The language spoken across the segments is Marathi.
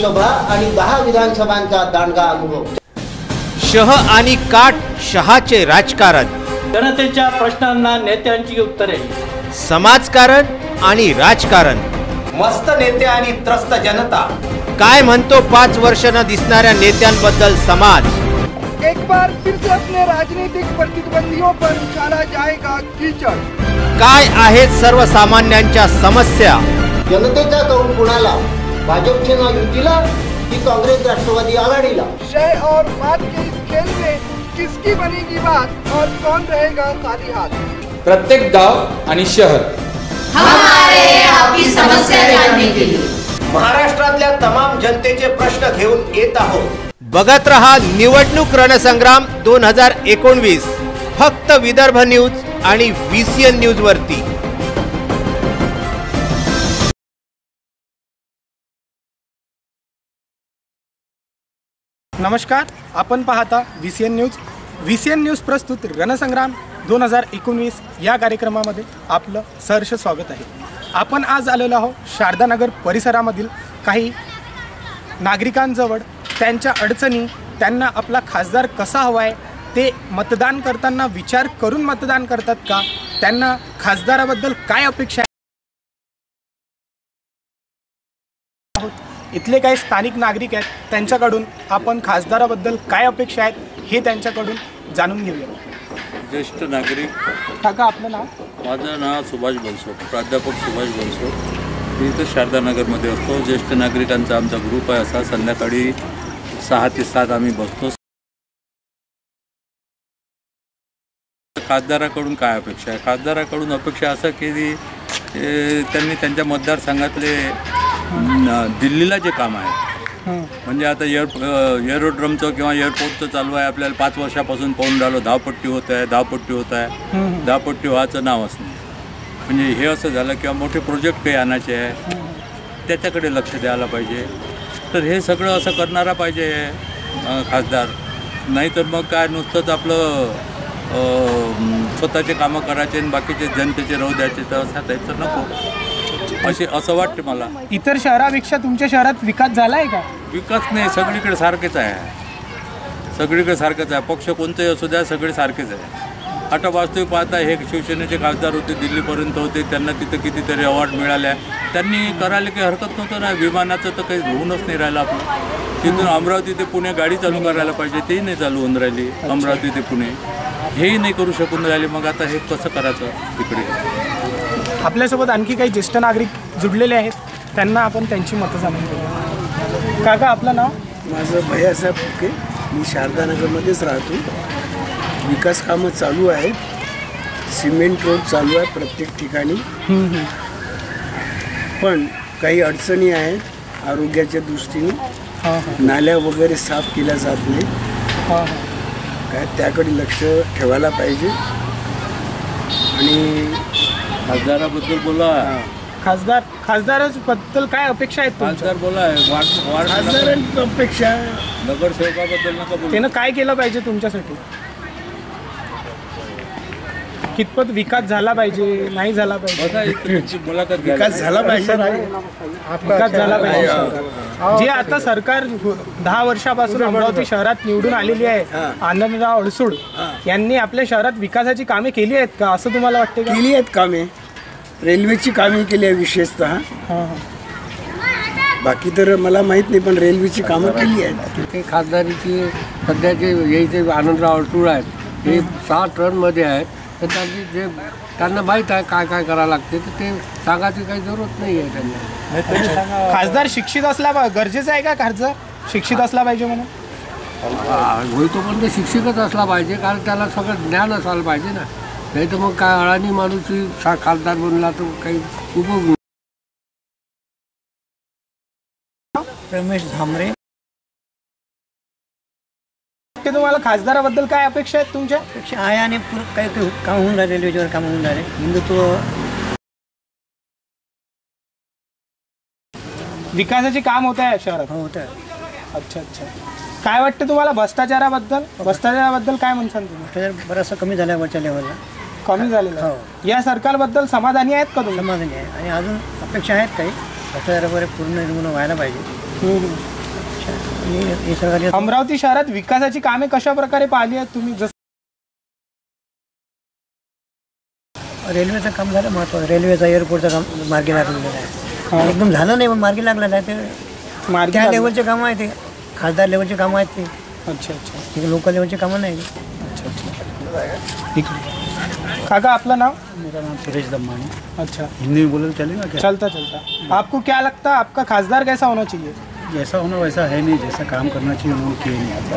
लोकसभा आणि 10 विधानसभांचा दांडगा अनुभव। शह आणि काट शहाचे राजकारण, जनतेच्या प्रश्नांना नेत्यांची उत्तरे, समाजकारण आणि राजकारण, मस्त नेते आणि त्रस्त जनता, काय म्हणतो 5 वर्ष न दिसणाऱ्या नेत्यांबद्दल समाज। एक बार फिर से अपने राजनीतिक प्रतिद्वंदियों पर उछाला जाएगा कीचड़। काय आहेत सर्वसामान्यांच्या समस्या। जनतेचा कौल कुणाला, भाजपचे ना युतीला की काँग्रेस राष्ट्रवादी आघाडीला। शय और बात के इस खेल में किसकी बनेगी बात और कौन रहेगा खाली हाथ। प्रत्येक गाव आणि शहर हमारे आपकी समस्या जानने के लिए महाराष्ट्रातल्या तमाम जनतेचे प्रश्न घेऊन येत आहोत। बघत रहा निवडणूक रणसंग्राम 2019 फक्त विदर्भ न्यूज आणि VCN न्यूज वरती। नमस्कार, आपण पाहता VCN न्यूज। VCN न्यूज प्रस्तुत रणसंग्राम 2019 या कार्यक्रमामध्ये आपलं सहर्ष स्वागत आहे। आपण आज आलेलो आहोत शारदानगर परिसरामधील काही नागरिकांजवळ। त्यांच्या अडचणी, त्यांना आपला खासदार कसा हवा आहे, ते मतदान करताना विचार करून मतदान करतात का, त्यांना खासदाराबद्दल काय अपेक्षा आहे। इथले काही स्थानिक नागरिक आहेत, त्यांच्याकडून आपण खासदाराबद्दल काय अपेक्षा आहेत हे त्यांच्याकडून जाणून घेऊया। ज्येष्ठ नागरिक काका, आपलं नाव? माझं नाव सुभाष बनसोड, प्राध्यापक सुभाष बनसोड। मी इथं शारदानगरमध्ये असतो। ज्येष्ठ नागरिकांचा आमचा ग्रुप आहे। असा संध्याकाळी 6 ते 7 आम्ही बसतो। खासदाराकडून काय अपेक्षा आहे? खासदाराकडून अपेक्षा असं की त्यांनी त्यांच्या मतदारसंघातले दिल्लीला जे काम आहे, म्हणजे आता एरोड्रमचं किंवा एअरपोर्टचं चालू आहे। आपल्याला 5 वर्षापासून पाहून राहिलो, धावपट्टी होत आहे, धावपट्टी व्हायचं नावच नाही। म्हणजे हे असं झालं किंवा मोठे प्रोजेक्ट काही आणायचे आहे, त्याच्याकडे लक्ष द्यायला पाहिजे। तर हे सगळं असं करणारा पाहिजे खासदार। नाही तर मग काय नुसतंच आपलं स्वतःचे कामं करायचे आणि बाकीचे जनतेचे राहू द्यायचे, तर असा टाईपचं नको असं वाटते मला। इतर शहरापेक्षा तुमच्या शहरात विकास झाला आहे का? विकास नाही, सगळीकडे सारखेच आहे, सगळीकडे सारखंच आहे। पक्ष कोणतेही असू द्या, सगळे सारखेच आहे। आता वास्तविक पाहता हे शिवसेनेचे खासदार होते, दिल्लीपर्यंत होते, त्यांना तिथं कितीतरी अवॉर्ड मिळाल्या। त्यांनी करायला काही हरकत नव्हतं ना। विमानाचं तर काही होऊनच नाही राहिलं आपलं। तिथून अमरावती ते पुणे गाडी चालू करायला पाहिजे, तेही नाही चालू होऊन राहिली। अमरावती ते पुणे हेही नाही करू शकून राहिले, मग आता हे कसं करायचं तिकडे। आपल्यासोबत आणखी काही ज्येष्ठ नागरिक जुडलेले आहेत, त्यांना आपण त्यांची मतं जाणून घेऊया। काका, आपलं नाव? माझं भैयासाहेब फुके, मी शारदानगरमध्येच राहतो। विकास कामं चालू आहेत, सिमेंट रोड चालू आहे प्रत्येक ठिकाणी, पण काही अडचणी आहेत आरोग्याच्या दृष्टीने। नाल्या वगैरे साफ केल्या जात नाही, काय त्याकडे लक्ष ठेवायला पाहिजे। आणि खासदाराबद्दल बोला। खासदाराबद्दल काय अपेक्षा आहेत? खासदार बोला, खासदारांची अपेक्षा नगरसेवकाबद्दल नका बोलू। त्यानं काय केलं पाहिजे तुमच्यासाठी? कितपत विकास झाला पाहिजे, नाही झाला पाहिजे? विकास झाला पाहिजे, विकास झाला पाहिजे। जे आता सरकार 10 वर्षापासून अमरावती शहरात निवडून आलेली आहे, आनंदराव अडसूळ यांनी आपल्या शहरात विकासाची कामे केली आहेत का, असं तुम्हाला वाटते? केली आहेत कामे, रेल्वेची कामे केली आहे विशेषतः। बाकी तर मला माहीत नाही, पण रेल्वेची कामं केली आहेत। ते खासदारीची सध्याचे यायचे आनंदराव अडसूळ आहेत, हे 6 टर्ममध्ये आहेत। तर त्यांना माहीत आहे काय काय करावं लागते, तर ते सांगायची काही जरूरत नाही आहे त्यांना। खासदार शिक्षित असला गरजेचं आहे का? खासदार शिक्षित असला पाहिजे म्हणून होतो, पण ते शिक्षकच असला पाहिजे, कारण त्याला सगळं ज्ञान असायला पाहिजे ना। नाही तर मग काय अडाणी माणूस खासदार बनला तर काही उपयोग नाही। रमेश झांबरे। तुम्हाला खासदाराबद्दल काय अपेक्षा आहेत तुमच्या? अपेक्षा आहे आणि काही काम होऊन राहिले, रेल्वेवर काम होऊन राहिले, हिंदुत्व विकासाचे काम होत आहे शहरात? होत आहे। अच्छा अच्छा, काय वाटतं तुम्हाला भ्रष्टाचाराबद्दल? भ्रष्टाचाराबद्दल काय म्हणसान तुम्ही? भ्रष्टाचार बराचसा कमी झाला आहे, वरच्या लेवलला कमी झालेला आहे। या सरकारबद्दल समाधानी आहेत का तुम्ही? समाधानी आहे, आणि अजून अपेक्षा आहेत काही भ्रष्टाचार वगैरे पूर्ण निर्मूलन व्हायला पाहिजे। हे सरकारी अमरावती शहरात विकासाची कामे कशा प्रकारे पाहिली आहेत तुम्ही? जसं रेल्वेचं काम झालं महत्त्वाचं, रेल्वेचं एअरपोर्टचं काम मार्गी लागलेलं आहे. एकदम झालं नाही पण मार्गी लागलेलं आहे ते. मार्गी त्या लेवलचे कामं आहेत ते, खासदार लेवलचे कामं आहेत ते. अच्छा अच्छा, ठीक, लोकल लेवलचे कामं नाही. अच्छा अच्छा. ठीक आहे. काका आपलं नाव? मेरा नाम सुरेश दम्मानी. अच्छा, हिंदी में बोले चलेगा क्या? चलता चलता. आपको क्या लगता है आपका खासदार कैसा होना चाहिए? जैसा होना वैसा है नहीं, जैसा काम करना चाहिए उन्होंने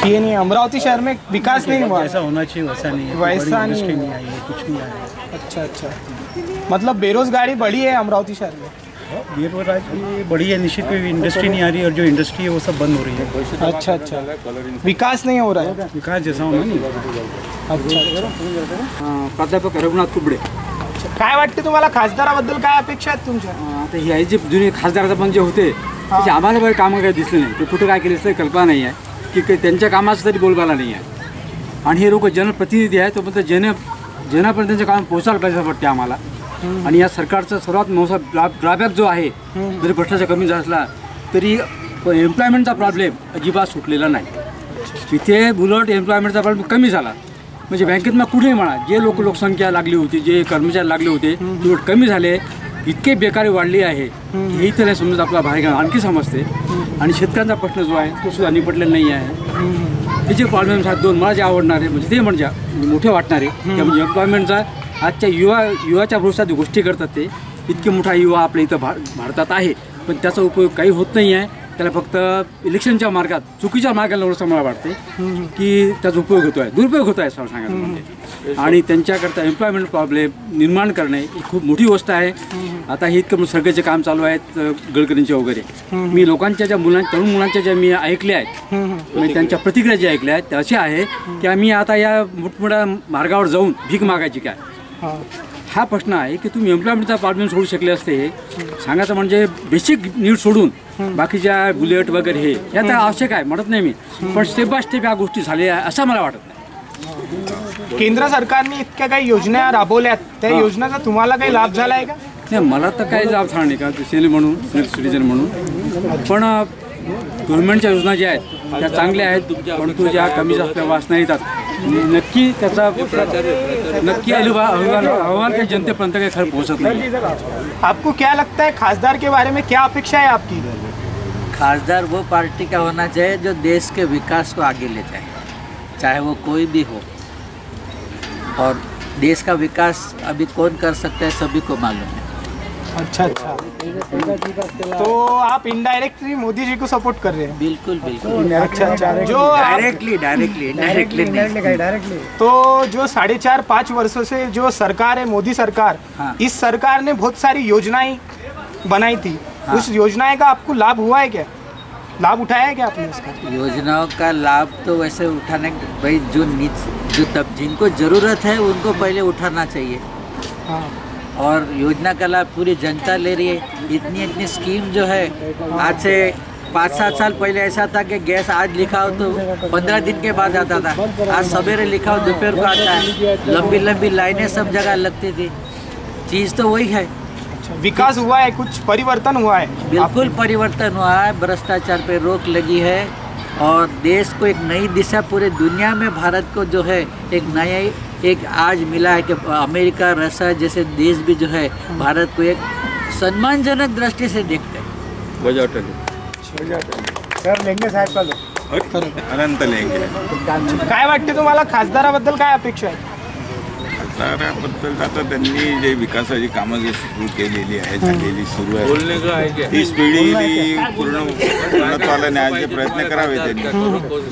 किए नहीं. अमरावती शहर में विकास नहीं हुआ, जैसा होना चाहिए वैसा नहीं है. वैसा नहीं आई है, कुछ नहीं आया. अच्छा अच्छा, मतलब बेरोजगारी बढ़ी है अमरावती शहर में? बेरोजगारी बढ़ी है निश्चित, कोई इंडस्ट्री नहीं आ रही और जो इंडस्ट्री है वो सब बंद हो रही है. अच्छा अच्छा, विकास नहीं हो रहा है. विकास जैसा होना नहीं. अच्छा. प्राध्यापक रघुनाथ कुबडे. काय वाटते तुम्हाला खासदाराबद्दल काय अपेक्षा आहेत तुमच्या? आता हे जे जुने खासदार पण जे होते त्याचे आम्हाला काही कामं काही दिसले नाही. ते कुठं काय केलं तरी कल्पना नाही आहे की त्यांच्या कामाचं तरी बोलबाला नाही आहे. आणि हे लोक जनप्रतिनिधी आहेत, तोपर्यंत जनापर्यंत त्यांचं काम पोहोचायला पाहिजे वाटते आम्हाला. आणि या सरकारचा सर्वात मोठा ड्रॉबॅक जो आहे, जरी भ्रष्टाचार कमी झाला असला तरी एम्प्लॉयमेंटचा प्रॉब्लेम अजिबात सुटलेला नाही. तिथे उलट एम्प्लॉयमेंटचा प्रॉब्लेम कमी झाला. म्हणजे बँकेत मग कुठेही म्हणा, जे लोकसंख्या लागली होती, जे कर्मचारी लागले होते ते उलट कमी झाले. इतके बेकारी वाढली आहे हे इथं नाही समजत, आपला बाहेर आणखी समजते. आणि शेतकऱ्यांचा प्रश्न जो आहे तो सुद्धा निपटलेला नाही आहे. हे जे प्रॉब्लेम्स आहेत दोन मला जे आवडणारे म्हणजे ते म्हणजे मोठे वाटणारे ते म्हणजे एम्प्लॉयमेंटचा. आजच्या युवाच्या भरोशात गोष्टी करतात ते. इतके मोठा युवा आपल्या इथं भारतात आहे पण त्याचा उपयोग काही होत नाही आहे. त्याला फक्त इलेक्शनच्या मार्गात चुकीच्या मार्गाला एवढं मला वाटते की त्याचा उपयोग होतो आहे, दुरुपयोग होतो आहे सांगायचं म्हणजे. आणि त्यांच्याकरता एम्प्लॉयमेंट प्रॉब्लेम निर्माण करणे ही खूप मोठी गोष्ट आहे. आता हे इतकं सगळ्याचे काम चालू आहेत गडकरींचे वगैरे. मी लोकांच्या ज्या तरुण मुलांच्या ज्या मी ऐकल्या आहेत म्हणजे त्यांच्या प्रतिक्रिया ज्या ऐकल्या आहेत त्या अशा आहे की आम्ही आता या मोठमोठ्या मार्गावर जाऊन भीक मागायची काय, हा प्रश्न आहे की तुम्ही एम्प्लॉयमेंटचा प्रॉब्लेम सोडू शकले असते. सांगायचं म्हणजे बेसिक नीड सोडून बाकीच्या बुलेट वगैरे हे या तर आवश्यक आहे म्हणत नाही मी, पण स्टेप बाय स्टेप या गोष्टी झाल्या असं मला वाटत नाही. केंद्र सरकारने इतक्या काही योजना राबवल्यात, त्या योजनेचा तुम्हाला काही लाभ झाला आहे का? नाही, मला तर काही लाभ झाला नाही का सिनियर म्हणून, सिनियर सिटीजन म्हणून. पण गव्हर्नमेंटच्या योजना ज्या आहेत त्या चांगल्या आहेत, परंतु ज्या कमी जास्त वाचना येतात नक्की त्याचा नक्की अहवाल काही जनतेपर्यंत काही खरं पोहोचत नाही. आपको क्या लगता है खासदार के बारे में क्या अपेक्षा है आपकी? खासदार वो पार्टी का होना चाहिए जो देश के विकास को आगे ले जाए, चाहे वो कोई भी हो. और देश का विकास अभी कौन कर सकता है सभी को मालूम है. अच्छा अच्छा, तो आप इनडायरेक्टली मोदी जी को सपोर्ट कर रहे हैं? बिल्कुल बिल्कुल. अच्छा अच्छा, जो डायरेक्टली तो जो 4.5-5 वर्षों से जो सरकार है मोदी सरकार, इस सरकार ने बहुत सारी योजनाएं बनाई थी. उस योजनाएं का आपको लाभ हुआ है क्या? लाभ उठाया है क्या आपने इसका? योजनाओं का लाभ तो वैसे उठाने भाई जो तब जिनको ज़रूरत है उनको पहले उठाना चाहिए. और योजना का लाभ पूरी जनता ले रही है. इतनी स्कीम जो है, आज से 5-7 साल पहले ऐसा था कि गैस आज लिखा हो तो 15 दिन के बाद आता था. आज सवेरे लिखा हो दोपहर को आता है. लंबी लंबी लाइनें सब जगह लगती थी. चीज़ तो वही है. विकास हुआ है, कुछ परिवर्तन हुआ है? बिल्कुल परिवर्तन हुआ है. भ्रष्टाचार पे रोक लगी है और देश को एक नई दिशा, पूरे दुनिया में भारत को जो है एक आज मिला है कि अमेरिका, रशिया जैसे देश भी जो है भारत को एक सम्मानजनक दृष्टि से देखते हैं. सर लेंगे साहेब का अनंत लेंगे. काय वाटते तुम्हाला खासदाराबद्दल काय अपेक्षा आहे? खासदाराबद्दल आता त्यांनी जे विकासाची कामं जी सुरू केलेली आहे, झालेली सुरू आहे, ती स्पीडीली पूर्णत्वाला न्यायचे प्रयत्न करावे त्यांनी.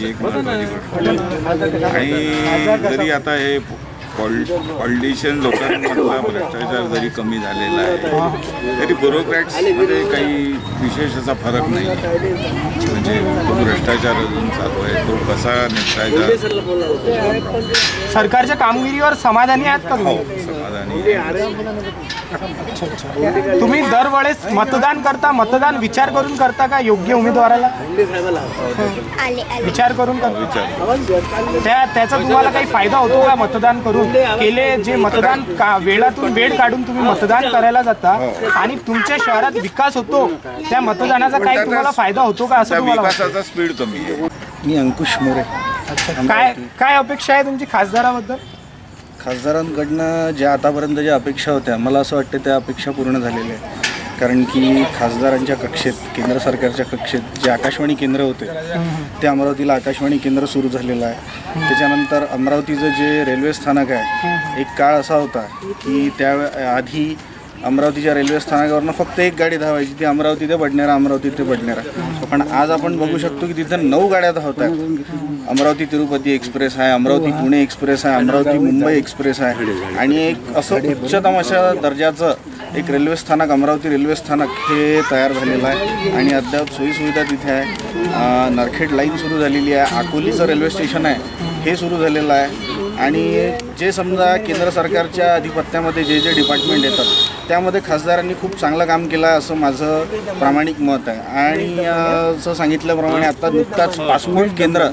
एक महत्त्वाची गोष्ट. आणि जरी आता हे पॉलिटिशियन लोकांमधला भ्रष्टाचार जरी कमी झालेला आहे तरी ब्युरोक्रॅट्समध्ये काही विशेष असा फरक नाही. म्हणजे तो भ्रष्टाचार अजून चालू आहे, तो कसा निपटायचा. सरकारच्या कामगिरीवर समाधानी आहात का? हो, समाधानी तुम्ही दरवेळेस मतदान करता, मतदान विचार करून करता का योग्य उमेदवाराला? विचार करून करता. त्याचा तुम्हाला काही फायदा होतो का मतदान करून? केले जे मतदान वेळातून वेळ काढून तुम्ही मतदान करायला जाता आणि तुमच्या शहरात विकास होतो, त्या मतदानाचा काही तुम्हाला फायदा होतो का असं तुम्हाला विकासाचा स्पीड कमी आहे. मी अंकुश मोरे. काय अपेक्षा आहे तुमची खासदाराबद्दल? खासदारांकडनं ज्या आतापर्यंत ज्या अपेक्षा होत्या, मला असं वाटतं त्या अपेक्षा पूर्ण झालेल्या आहेत. कारण की खासदारांच्या कक्षेत, केंद्र सरकारच्या कक्षेत जे आकाशवाणी केंद्र होते ते अमरावतीला आकाशवाणी केंद्र सुरू झालेलं आहे. त्याच्यानंतर अमरावतीचं जे रेल्वे स्थानक आहे, एक काळ असा होता की त्या आधी अमरावतीच्या रेल्वे स्थानकावरनं फक्त एक गाडी धावायची, ती अमरावती ते बडनेरा, अमरावती ते बडनेरा. पण आज आपण बघू शकतो की तिथं 9 गाड्या धावत आहेत. अमरावती तिरुपती एक्सप्रेस आहे, अमरावती पुणे एक्सप्रेस आहे, अमरावती मुंबई एक्सप्रेस आहे. आणि एक असं उच्चतम अशा दर्जाचं एक रेल्वे स्थानक, अमरावती रेल्वे स्थानक हे तयार झालेलं आहे. आणि अद्याप सोयीसुविधा तिथे आहे. नरखेड लाईन सुरू झालेली आहे. अकोलीचं रेल्वे स्टेशन आहे हे सुरू झालेलं आहे. आणि जे समजा केंद्र सरकारच्या अधिपत्यामध्ये जे जे डिपार्टमेंट येतात त्यामध्ये खासदारांनी खूप चांगलं काम केलं आहे असं माझं प्रामाणिक मत आहे. आणि असं सांगितल्याप्रमाणे आता नुकताच पासपोर्ट केंद्र,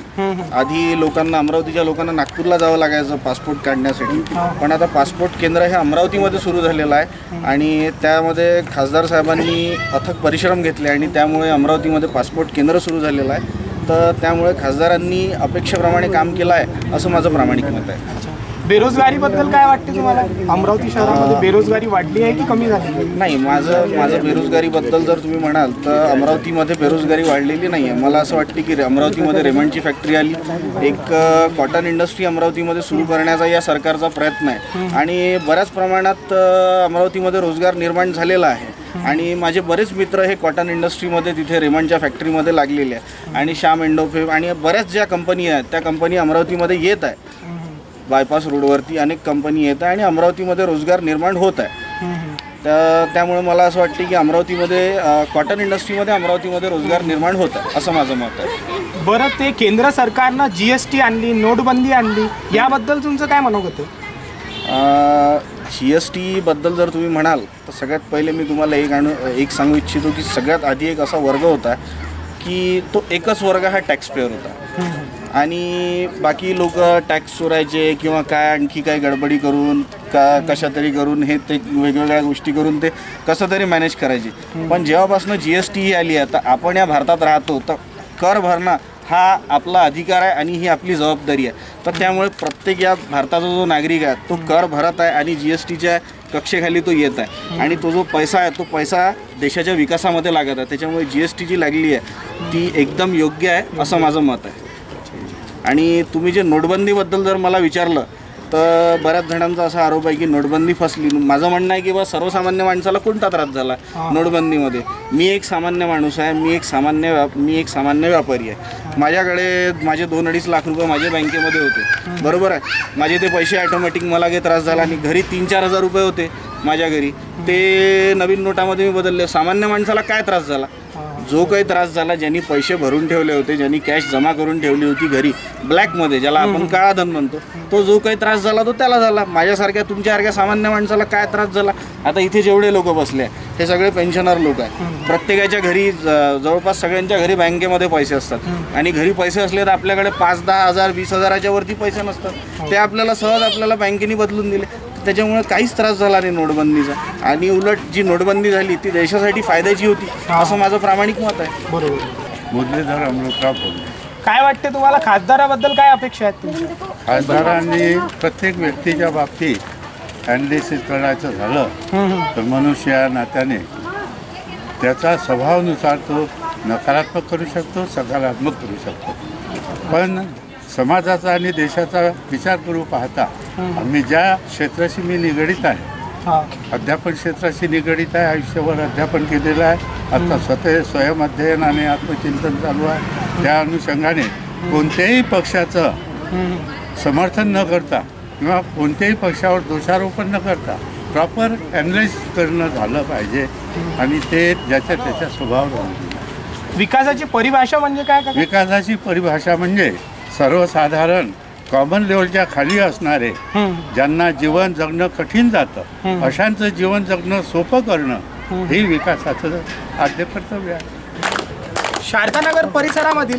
आधी लोकांना, अमरावतीच्या लोकांना नागपूरला जावं लागायचं पासपोर्ट काढण्यासाठी, पण आता पासपोर्ट केंद्र हे अमरावतीमध्ये सुरू झालेलं आहे. आणि त्यामध्ये खासदार साहेबांनी अथक परिश्रम घेतले आणि त्यामुळे अमरावतीमध्ये पासपोर्ट केंद्र सुरू झालेलं आहे. तर त्यामुळे खासदारांनी अपेक्षेप्रमाणे काम केलं आहे असं माझं प्रामाणिक मत आहे. बेरोजगारीबद्दल काय वाटते तुम्हाला? अमरावती शहरामध्ये बेरोजगारी वाढली आहे की कमी झाली? नाही, माझं बेरोजगारीबद्दल जर तुम्ही म्हणाल तर अमरावतीमध्ये बेरोजगारी वाढलेली नाही आहे. मला असं वाटते की अमरावतीमध्ये रेमंडची फॅक्टरी आली, एक कॉटन इंडस्ट्री अमरावतीमध्ये सुरू करण्याचा या सरकारचा प्रयत्न आहे. आणि बऱ्याच प्रमाणात अमरावतीमध्ये रोजगार निर्माण झालेला आहे. आणि माझे बरेच मित्र हे कॉटन इंडस्ट्रीमध्ये तिथे रेमंडच्या फॅक्टरीमध्ये लागलेले आहे. आणि श्याम एंडोफेब आणि बऱ्याच ज्या कंपनी आहेत त्या कंपनी अमरावतीमध्ये येत आहे. बायपास रोडवरती अनेक कंपनी येत आहे आणि अमरावतीमध्ये रोजगार निर्माण होत आहे. त्यामुळे मला असं वाटते की अमरावतीमध्ये कॉटन इंडस्ट्रीमध्ये अमरावतीमध्ये रोजगार निर्माण होत आहे असं माझं मत आहे. बरं, ते केंद्र सरकारनं GST आणली, नोटबंदी आणली, याबद्दल तुमचं काय मनोगत आहे? GSTबद्दल जर तुम्ही म्हणाल तर सगळ्यात पहिले मी तुम्हाला एक सांगू इच्छितो की सगळ्यात आधी एक असा वर्ग होता की तो एकच वर्ग हा टॅक्स पेअर होता. आणि बाकी लोक टॅक्स चोरायचे किंवा काय आणखी काय गडबडी करून कशा तरी करून हे ते वेगवेगळ्या गोष्टी करून ते कसं तरी मॅनेज करायचे. पण जेव्हापासून GST ही आली आहे तर आपण या भारतात राहतो तर कर भरणं हा आपला अधिकार आहे आणि ही आपली जबाबदारी आहे. तर त्यामुळे प्रत्येक या भारताचा जो नागरिक आहे तो कर भरत आहे आणि GSTच्या कक्षेखाली तो येत आहे. आणि तो जो पैसा आहे तो पैसा देशाच्या विकासामध्ये लागत आहे. त्याच्यामुळे GST जी लागली आहे ती एकदम योग्य आहे असं माझं मत आहे. आणि तुम्ही जे नोटबंदीबद्दल जर मला विचारलं तर बऱ्याच जणांचा असा आरोप आहे की नोटबंदी फसली. माझं म्हणणं आहे की बा सर्वसामान्य माणसाला कोणता त्रास झाला नोटबंदीमध्ये? मी एक सामान्य माणूस आहे, मी एक सामान्य व्यापारी आहे. माझ्याकडे माझे 2-2.5 लाख रुपये माझ्या बँकेमध्ये होते, बरोबर आहे. माझे ते पैसे ॲटोमॅटिक मला काही त्रास झाला आणि घरी 3-4 हजार रुपये होते माझ्या घरी, ते नवीन नोटामध्ये मी बदलले. सामान्य माणसाला काय त्रास झाला? जो काही त्रास झाला, ज्यांनी पैसे भरून ठेवले होते, ज्यांनी कॅश जमा करून ठेवली होती घरी ब्लॅकमध्ये, ज्याला आपण काळा धन म्हणतो, तो जो काही त्रास झाला तो त्याला झाला. माझ्यासारख्या तुमच्यासारख्या सामान्य माणसाला काय त्रास झाला? आता इथे जेवढे लोक बसले हे सगळे पेन्शनर लोक आहेत. प्रत्येकाच्या घरी जवळपास सगळ्यांच्या घरी बँकेमध्ये पैसे असतात आणि घरी पैसे असले तर आपल्याकडे 5-10 हजार 20 हजाराच्या वरती पैसे नसतात. ते आपल्याला सहज आपल्याला बँकेने बदलून दिले. त्याच्यामुळे काहीच त्रास झाला नाही नोटबंदीचा. आणि उलट जी नोटबंदी झाली ती देशासाठी फायद्याची होती असं माझं प्रामाणिक मत आहे. बरोबर. मुरलीधर अमृतराव बोलले. काय वाटते तुम्हाला? खासदाराबद्दल काय अपेक्षा आहेत तुमच्या? खासदारांनी प्रत्येक व्यक्तीच्या बाबतीत ॲनालिसिस करायचं झालं तर मनुष्य या नात्याने त्याचा स्वभावानुसार तो नकारात्मक करू शकतो, सकारात्मक करू शकतो. पण समाजाचा आणि देशाचा विचार करू पाहता आम्ही ज्या क्षेत्राशी मी निगडीत आहे, अध्यापन क्षेत्राशी निगडीत आहे, आयुष्यभर अध्यापन केलेलं आहे. आता स्वयं अध्ययन आणि आत्मचिंतन चालू आहे. त्या अनुषंगाने कोणत्याही पक्षाचं समर्थन न करता किंवा कोणत्याही पक्षावर दोषारोपण न करता प्रॉपर ॲनालाइज करणं झालं पाहिजे आणि ते ज्याच्या त्याच्या स्वभावावर. विकासाची परिभाषा म्हणजे काय? विकासाची परिभाषा म्हणजे सर्वसाधारण कॉमन लेवलच्या खाली असणारे ज्यांना जीवन जगणं कठीण जातं अशांचं जीवन जगणं सोपं करणं हे विकासाचं आद्य कर्तव्य आहे. शारदानगर परिसरामधील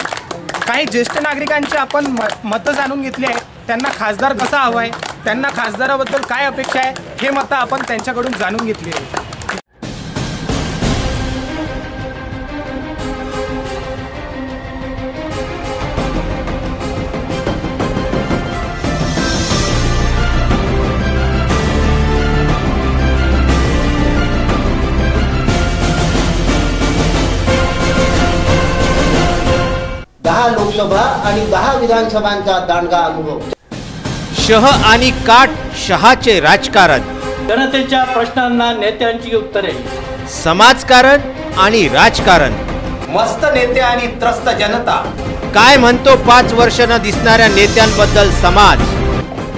काही ज्येष्ठ नागरिकांची आपण मतं जाणून घेतली आहेत. त्यांना खासदार कसा हवा आहे, त्यांना खासदाराबद्दल काय अपेक्षा आहे हे मतं आपण त्यांच्याकडून जाणून घेतली आहे. लोकसभा आणि 10 विधानसभांचा दांडगा अनुभव. शह आणि काट शहाचे राजकारण, जनतेच्या प्रश्नांना नेत्यांची उत्तरे, समाजकारण आणि राजकारण, मस्त नेते आणि त्रस्त जनता. काय म्हणतो 5 वर्ष न दिसणाऱ्या नेत्यांबद्दल समाज.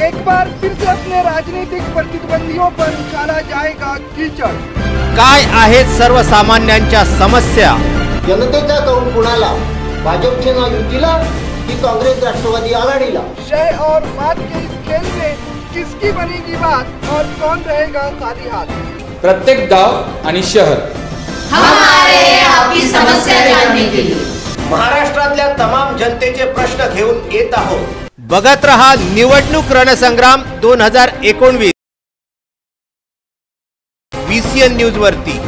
एक बार फिर से अपने राजनीतिक प्रतिद्वंदियों पर उछाला जाएगा कीचड़. काय आहेत सर्वसामान्यांच्या समस्या. जनतेचा कौल कुणाला, भाजप सेना युतीला की कांग्रेस राष्ट्रवादी आघाडीला. शह और बात के इस खेल में किसकी बनेगी बात और कौन रहेगा खाली हाथ. प्रत्येक गाव आणि शहर हमारे आपकी समस्या जानने के लिए महाराष्ट्रातल्या तमाम जनतेचे प्रश्न घेऊन येत आहोत. बघत रहा निवडणूक रणसंग्राम 2019 VCN न्यूज वरती.